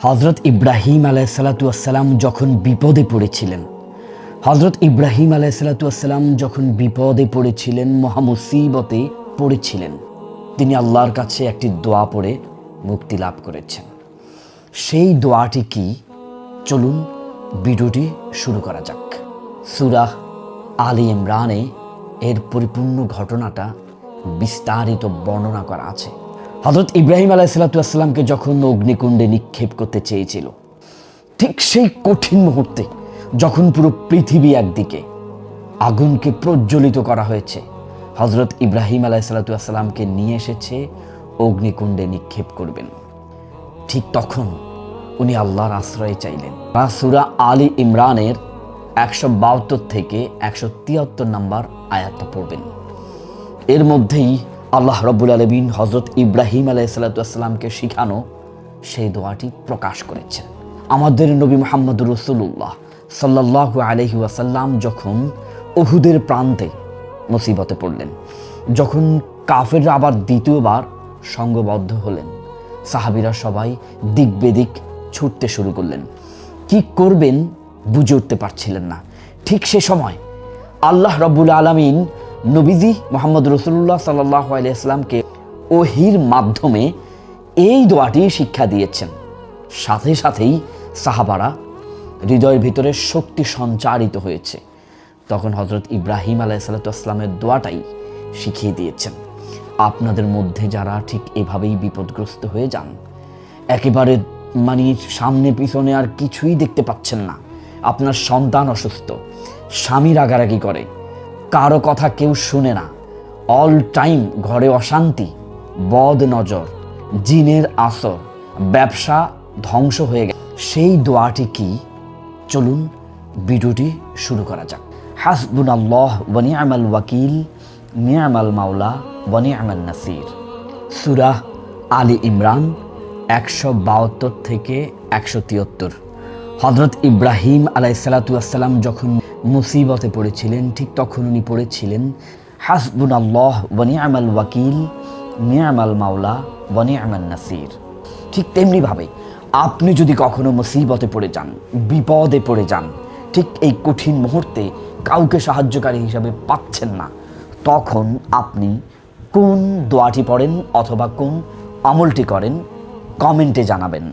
হযরত ইব্রাহিম আলাইহিসসালাম যখন বিপদে পড়েছিলেন, মহামুসিবতে পড়েছিলেন, তিনি আল্লাহর কাছে একটি দোয়া পড়ে মুক্তি লাভ করেছেন। সেই দোয়াটি কি? চলুন ভিডিওটি শুরু করা যাক। সূরা আলী ইমরানে এর পরিপূর্ণ ঘটনাটা বিস্তারিত বর্ণনা করা আছে। হযরত ইব্রাহিম আলাইহিসসালামকে যখন অগ্নিকুণ্ডে নিক্ষেপ করতে চেয়েছিল, ঠিক সেই কঠিন মুহূর্তে যখন পুরো পৃথিবী একদিকে আগুনকে প্রজ্বলিত করা হয়েছে, হযরত ইব্রাহিম আলাইহিসসালামকে নিয়ে এসেছে অগ্নিকুণ্ডে নিক্ষেপ করবেন। ঠিক তখন উনি আল্লাহর আশ্রয় চাইলেন। সূরা আলী ইমরানের 172 থেকে 173 নম্বর আয়াতটা পড়বেন। এর মধ্যেই আল্লাহ রাব্বুল আলামিন হযরত ইব্রাহিম আলাইহিসসালামকে শিখানো সেই দোয়াটি প্রকাশ করেছেন। আমাদের নবী মুহাম্মদ রাসূলুল্লাহ সাল্লাল্লাহু আলাইহি ওয়াসাল্লাম যখন উহুদের প্রান্তে মুসিবতে পড়লেন, যখন কাফেররা আবার দ্বিতীয়বার সংঘবদ্ধ হলেন, সাহাবীরা সবাই দিক বেদিক ছুটতে শুরু করলেন। কি করবেন বুঝে উঠতে পারছিলেন না। ঠিক সে সময় আল্লাহ রাব্বুল আলামিন নবীজি মুহাম্মদ রাসূলুল্লাহ সাল্লাল্লাহু আলাইহি ওয়াসাল্লামকে ওহীর মাধ্যমে এই দোয়াটি শিক্ষা দিয়েছেন। সাথে সাথেই সাহাবারা হৃদয়ের ভিতরে শক্তি সঞ্চারিত হয়েছে। তখন হযরত ইব্রাহিম আলাইহিসসালামের দোয়াটাই শিখিয়ে দিয়েছেন। আপনাদের মধ্যে যারা ঠিক এভাবেই বিপদগ্রস্ত হয়ে যান, একেবারে সামনে পিছনে আর কিছুই দেখতে পাচ্ছেন না, আপনার সন্তান অসুস্থ, স্বামী রাগারাগি করে, কারো কথা কেউ শুনে না, অল টাইম ঘরে অশান্তি, বদ নজর, জিনের আসর, ব্যবসা ধ্বংস হয়ে গেছে, সেই দোয়াটি কি? চলুন ভিডিওটি শুরু করা যাক। হাসবুনাল্লাহ ওয়া নি'মাল ওয়াকিল, নি'মাল মাওলা ওয়া নি'মান নাসির। সূরা আলী ইমরান 172 থেকে 173। হযরত ইব্রাহিম আলাইহিসসালাম যখন মুসিবতে পড়েছিলেন, ঠিক তখন উনি পড়েছিলেন হাসবুনাল্লাহ ওয়া নি'মাল ওয়াকিল, নি'মাল মাওলা ওয়া নি'মান নাসির। ঠিক তেমনিভাবে আপনি যদি কখনো মুসিবতে পড়ে যান, বিপদে পড়ে যান, ঠিক এই কঠিন মুহূর্তে কাউকে সাহায্যকারী হিসাবে পাচ্ছেন না, তখন আপনি কোন দোয়াটি পড়েন অথবা কোন আমলটি করেন কমেন্টে জানাবেন।